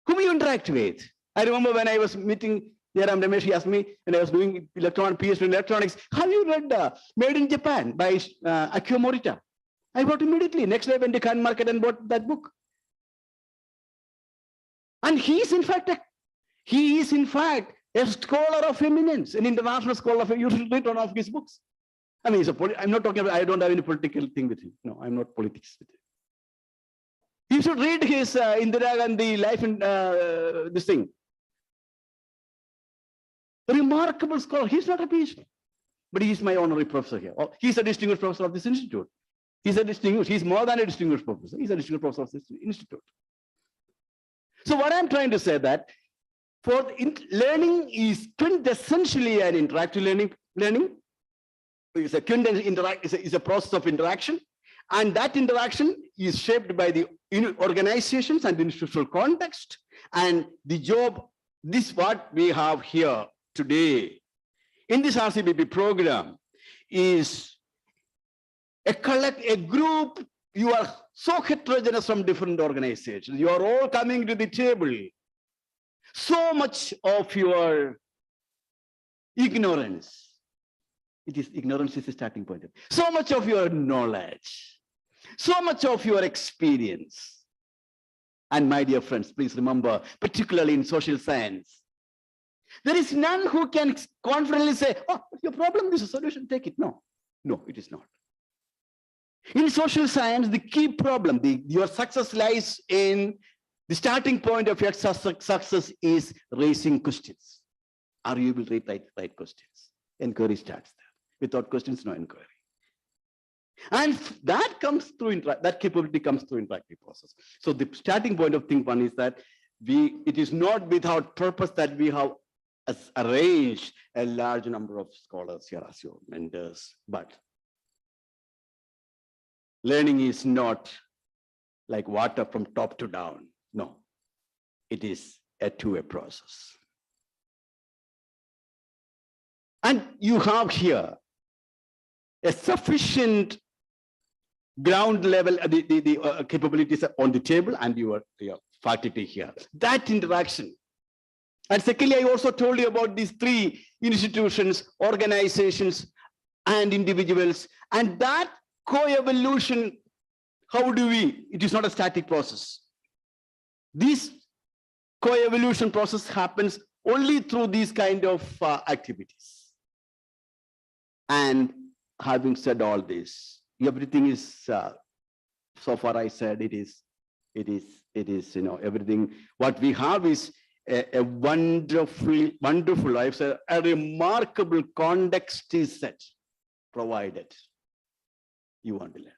Whom you interact with. I remember when I was meeting Jairam Ramesh, he asked me, when I was doing PhD in electronics, have you read Made in Japan by Akio Morita? I bought immediately. Next day I went to Khan Market and bought that book. And he is in fact a scholar of eminence, an international scholar of, you should read one of his books. I mean, I'm not talking about, I don't have any political thing with him. No, I'm not politics with him. You should read his Indira Gandhi life and this thing. A remarkable scholar. He's not a PhD, but he's my honorary professor here. He's a distinguished professor of this institute. He's more than a distinguished professor. He's a distinguished professor of this institute. So what I'm trying to say that learning is quintessentially an interactive learning. It's a process of interaction, and that interaction is shaped by the organizations and the institutional context. And the job, this what we have here today in this RCBP program is a group. You are so heterogeneous from different organizations. You are all coming to the table. So much of your ignorance, ignorance is the starting point. So much of your knowledge, so much of your experience. And my dear friends, please remember, particularly in social science, there is none who can confidently say, oh, your problem is a solution, take it. No, it is not. In social science, the key problem, your success lies in the starting point of your success is raising questions. Are you able to raise right questions? Inquiry starts there. Without questions, no inquiry. And that comes through that capability comes through interactive process. So the starting point of thing one is that it is not without purpose that we have arranged a large number of scholars here as your mentors, but learning is not like water from top to down. No, it is a two-way process. And you have here a sufficient ground level, the capabilities on the table and your faculty here. That interaction. And secondly, I also told you about these three institutions, organizations, and individuals. And that co-evolution, how do we? It is not a static process. This co-evolution process happens only through these kind of activities. And having said all this, everything is, so far I said it is, everything. What we have is a wonderful, I've said, a remarkable context is set, provided you want to learn.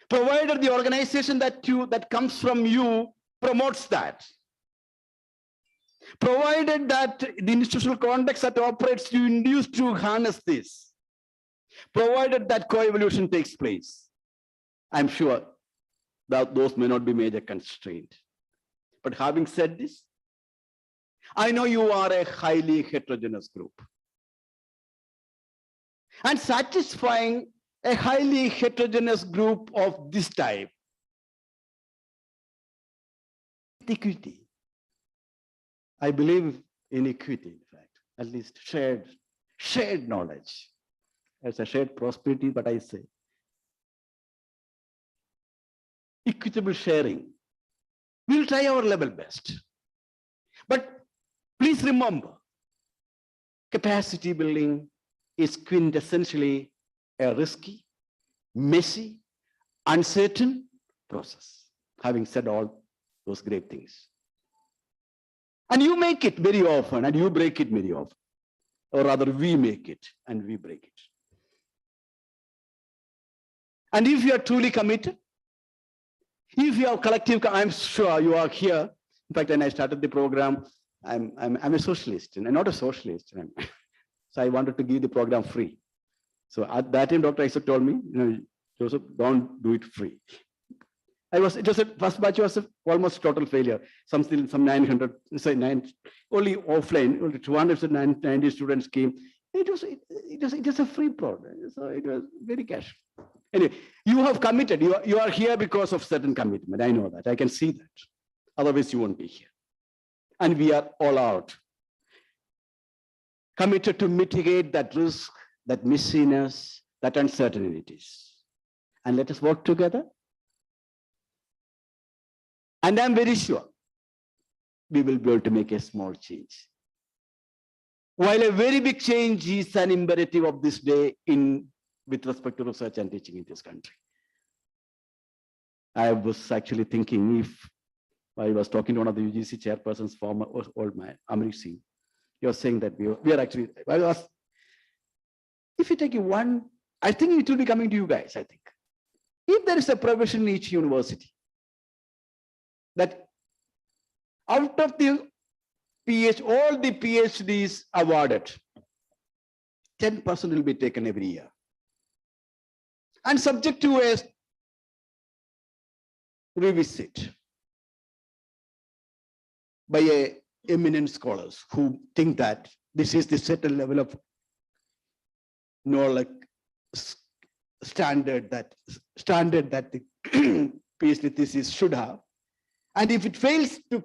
Provided the organization that comes from you promotes that. Provided that the institutional context that operates you induce to harness this. Provided that co-evolution takes place. I'm sure that those may not be major constraint. But having said this, I know you are a highly heterogeneous group. And satisfying a highly heterogeneous group of this type equity. I believe in equity, in fact, at least shared knowledge. It's a shared prosperity, but I say equitable sharing. We'll try our level best. But please remember, capacity building is quintessentially a risky, messy, uncertain process. Having said all those great things. And you make it very often and you break it very often. Or rather, we make it and we break it. And if you are truly committed, if you are collective, I'm sure you are here. In fact, when I started the program, I'm a socialist and not a socialist. So I wanted to give the program free. So at that time, Dr. Isaac told me, Joseph, don't do it free. First batch was almost total failure. Some 900, only offline, only 290 students came. It was a free program. So it was very cash. Anyway, you have committed. You are here because of certain commitment. I know that. I can see that. Otherwise, you won't be here. And we are all out. Committed to mitigate that risk, that messiness, that uncertainties. And let us work together. And I'm very sure we will be able to make a small change. While a very big change is an imperative of this day with respect to research and teaching in this country. I was actually thinking, if I was talking to one of the UGC chairpersons, former old man, Amrish Singh, he was saying that we are actually, if you take one, I think it will be coming to you guys, I think. If there is a provision in each university, that out of the all the PhDs awarded, 10% will be taken every year. And subject to a revisit by eminent scholars who think that this is the certain level of knowledge standard that the PhD thesis should have. And if it fails to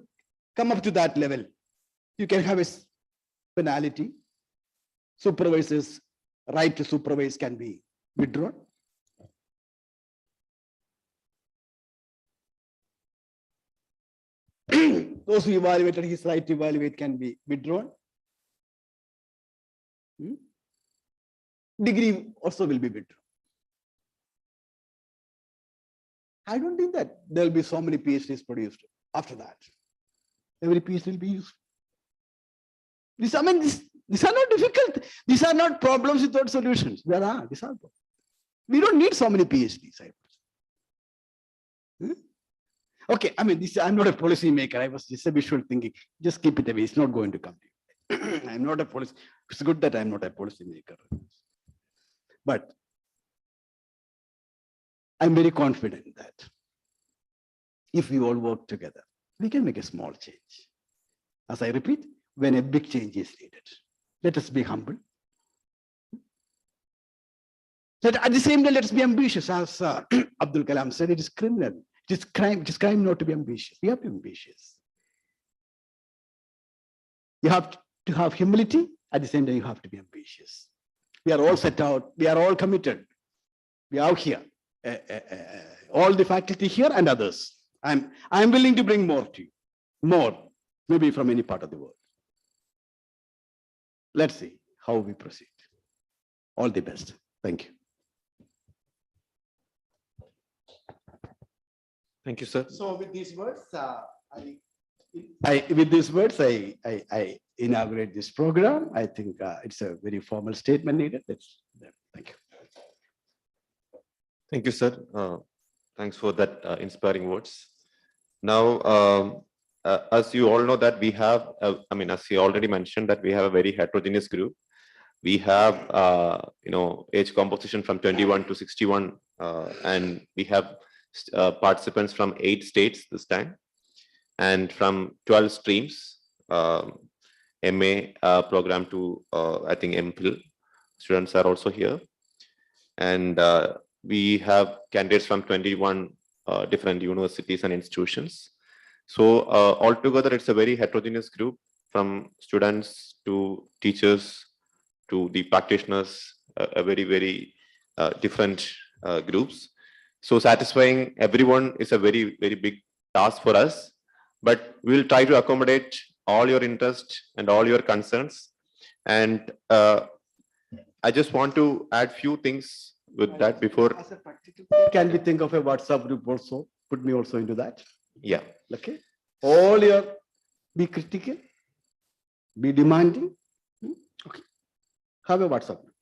come up to that level, you can have a penalty. Supervisors' right to supervise can be withdrawn. Those who evaluated his right to evaluate can be withdrawn. Degree also will be withdrawn. I don't think that there will be so many PhDs produced after that. Every PhD will be used. These are not difficult. These are not problems without solutions. These are problems. We don't need so many PhDs. Okay, I'm not a policy maker. I was just a visual thinking. Just keep it away. It's not going to come to you. I'm not a policy. It's good that I'm not a policy maker. But I'm very confident that if we all work together, we can make a small change. As I repeat, when a big change is needed, let us be humble. At the same time, let us be ambitious. As Abdul Kalam said, it is criminal. It is crime not to be ambitious. We have to be ambitious. You have to have humility. At the same time, you have to be ambitious. We are all set out. We are all committed. We are here. All the faculty here and others. I'm willing to bring more to you. More, maybe from any part of the world. Let's see how we proceed. All the best. Thank you. Thank you, sir. So with these words, I inaugurate this program. I think it's a very formal statement needed. Thank you. Thank you, sir. Thanks for that inspiring words. Now, as you all know that we have, as you already mentioned, that we have a very heterogeneous group. We have, age composition from 21 to 61, and we have participants from 8 states this time, and from 12 streams, MA program to, I think, MPhil students are also here. And we have candidates from 21 different universities and institutions. So altogether, it's a very heterogeneous group from students to teachers to the practitioners, a very, very different groups. So satisfying everyone is a very, very big task for us, but we'll try to accommodate all your interest and all your concerns. And I just want to add few things with that before. As a practical, can we think of a WhatsApp group also? Put me also into that. Yeah. Okay. All your, be critical, be demanding. Okay. Have a WhatsApp group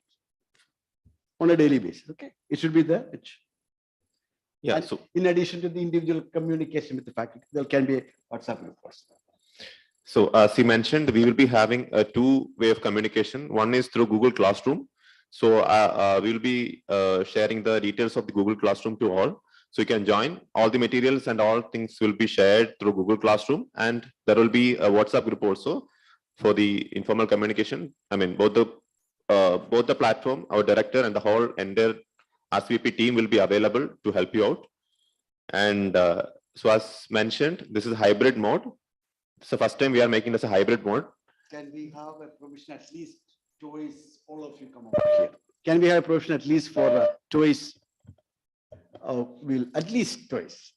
on a daily basis. Okay. It should be there. Yeah. And so in addition to the individual communication with the faculty, there can be a WhatsApp group also. So as he mentioned, we will be having a two-way of communication. One is through Google Classroom. So we will be sharing the details of the Google Classroom to all. So you can join. All the materials and all things will be shared through Google Classroom, and there will be a WhatsApp group also for the informal communication. I mean, both the platform, our director, and the whole entire RCBP team will be available to help you out. And so as mentioned, this is hybrid mode. It's the first time we are making this a hybrid mode. Can we have a provision at least twice? All of you come over here. Can we have a provision at least for twice? We'll at least twice.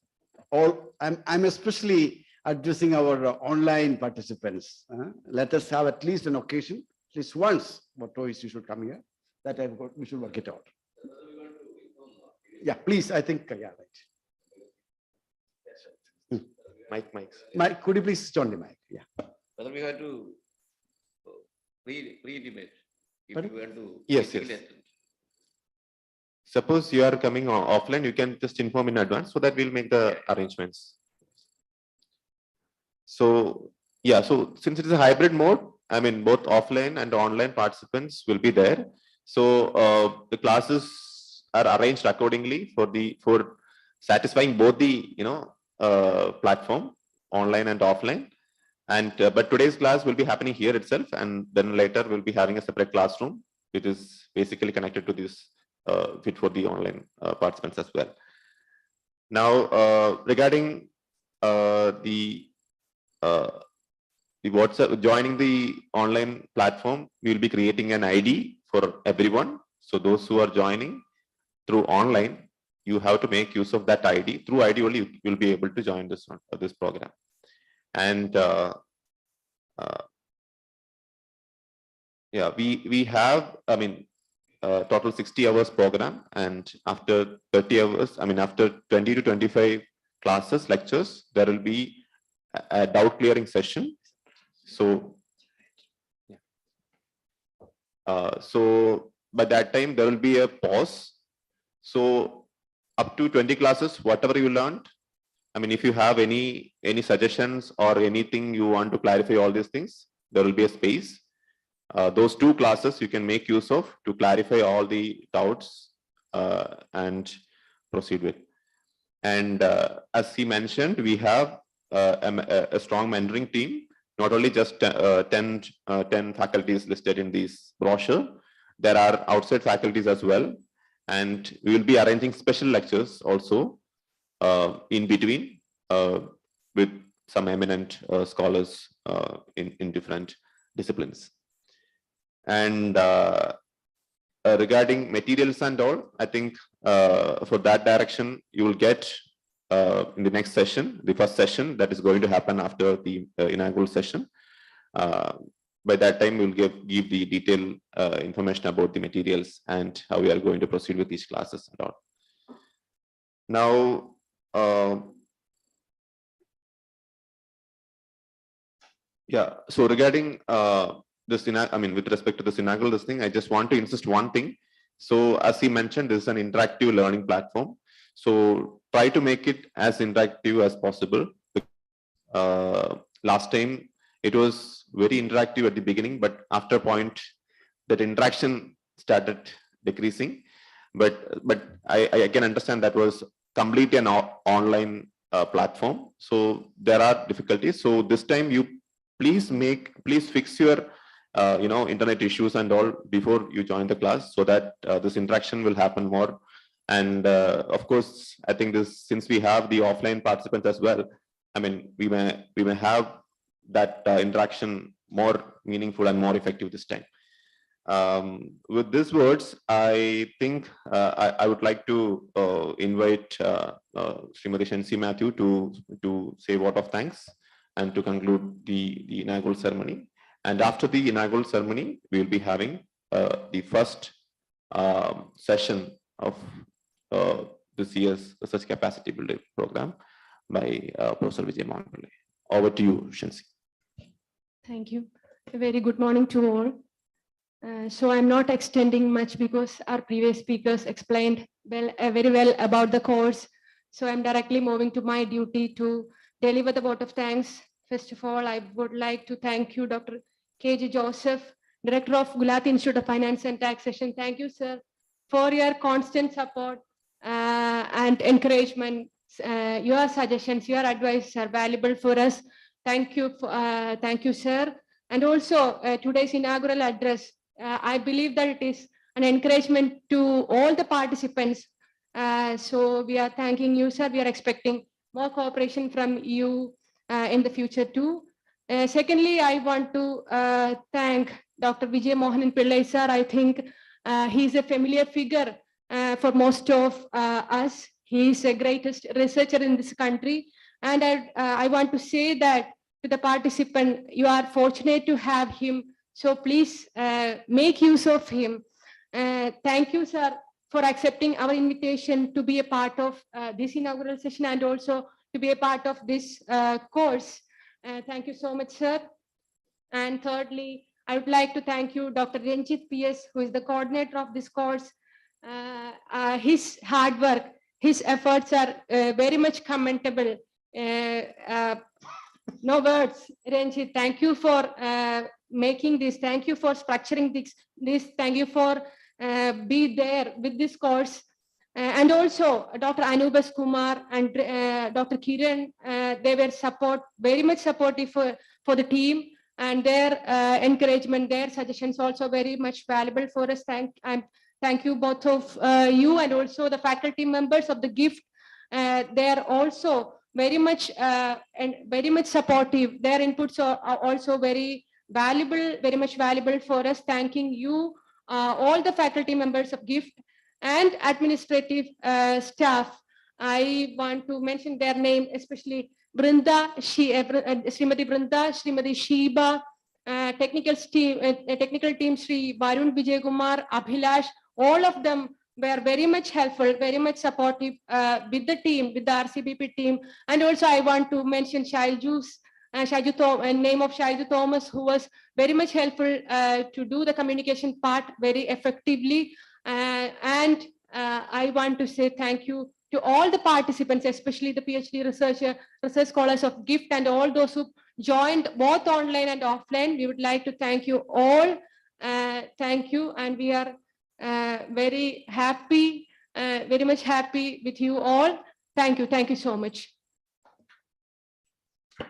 I'm especially addressing our online participants. Let us have at least an occasion, at least once, or twice you should come here. That we should work it out. Yeah, please. I think yeah, right. Mike, could you please switch on the mic? Yeah. Whether we have to pre-intimate if Pardon? you want to. Yes. Suppose you are coming offline, you can just inform in advance so that we'll make the arrangements. So yeah, so since it is a hybrid mode, I mean both offline and online participants will be there. So the classes are arranged accordingly for satisfying both the platform, online and offline. And but today's class will be happening here itself, and then later we'll be having a separate classroom, which is basically connected to this fit for the online participants as well. Now regarding the WhatsApp, joining the online platform, we will be creating an ID for everyone. So those who are joining through online, you have to make use of that ID. Through ID only you will be able to join this program. And yeah, we have, I mean, total 60 hours program, and after 30 hours, I mean after 20 to 25 classes, lectures, there will be a doubt clearing session. So so by that time there will be a pause. So up to 20 classes, whatever you learned, I mean, if you have any suggestions or anything you want to clarify all these things, there will be a space. Those 2 classes you can make use of to clarify all the doubts and proceed with. And as he mentioned, we have a strong mentoring team, not only just 10 faculties listed in this brochure. There are outside faculties as well. And we will be arranging special lectures also in between with some eminent scholars in different disciplines. And regarding materials and all, I think for that direction, you will get in the next session, the first session that is going to happen after the inaugural session. By that time, we'll give the detailed information about the materials and how we are going to proceed with these classes and all. Now, yeah, so regarding this, I mean, with respect to this inaugural thing, I just want to insist one thing. So as he mentioned, this is an interactive learning platform. So try to make it as interactive as possible. Last time it was very interactive at the beginning, but after a point that interaction started decreasing. But I can understand that was completely an online platform. So there are difficulties. So this time you please fix your internet issues and all before you join the class, so that this interaction will happen more. And of course, I think this, since we have the offline participants as well, I mean, we may have that interaction more meaningful and more effective this time. With these words, I think I would like to invite Srimati Shensi Matthew to say a vote of thanks and to conclude the inaugural ceremony. And after the inaugural ceremony, we will be having the first session of this year's research capacity building program by Professor Vijay Mohan. Over to you, Shensi. Thank you. A very good morning to all. So I'm not extending much because our previous speakers explained very well about the course. So I'm directly moving to my duty to deliver the vote of thanks. First of all, I would like to thank you, Dr. K.G. Joseph, Director of Gulati Institute of Finance and Taxation. Thank you, sir, for your constant support and encouragement. Your suggestions, your advice are valuable for us. Thank you, sir. And also today's inaugural address, I believe that it is an encouragement to all the participants. So we are thanking you, sir. We are expecting more cooperation from you in the future too. Secondly, I want to thank Dr. Vijay Mohan Pillai, sir. I think he's a familiar figure for most of us. He's the greatest researcher in this country. And I want to say that to the participant, you are fortunate to have him. So please make use of him. Thank you, sir, for accepting our invitation to be a part of this inaugural session and also to be a part of this course. Thank you so much, sir. And thirdly, I would like to thank you, Dr. Renjit PS, who is the coordinator of this course. His hard work, his efforts are very much commendable. No words, Renjit. Thank you for making this. Thank you for structuring this. Thank you for be there with this course. And also Dr. Anubhas Kumar and Dr. Kiran, they were very much supportive for the team, and their encouragement, their suggestions also very much valuable for us. Thank you both of you, and also the faculty members of the GIFT. They are also very much supportive. Their inputs are also very much valuable for us. Thanking you, all the faculty members of GIFT and administrative staff. I want to mention their name, especially Brinda, Srimati Brinda, Srimati Sheba, technical team, Sri Varun Vijay Kumar, Abhilash, all of them were very much helpful, very much supportive with the team, with the RCBP team. And also I want to mention Shaiju, name of Shaiju Thomas, who was very much helpful to do the communication part very effectively. And I want to say thank you to all the participants, especially the PhD research scholars of GIFT and all those who joined both online and offline. We would like to thank you all. Thank you. And we are very happy, very much happy with you all. Thank you. Thank you so much.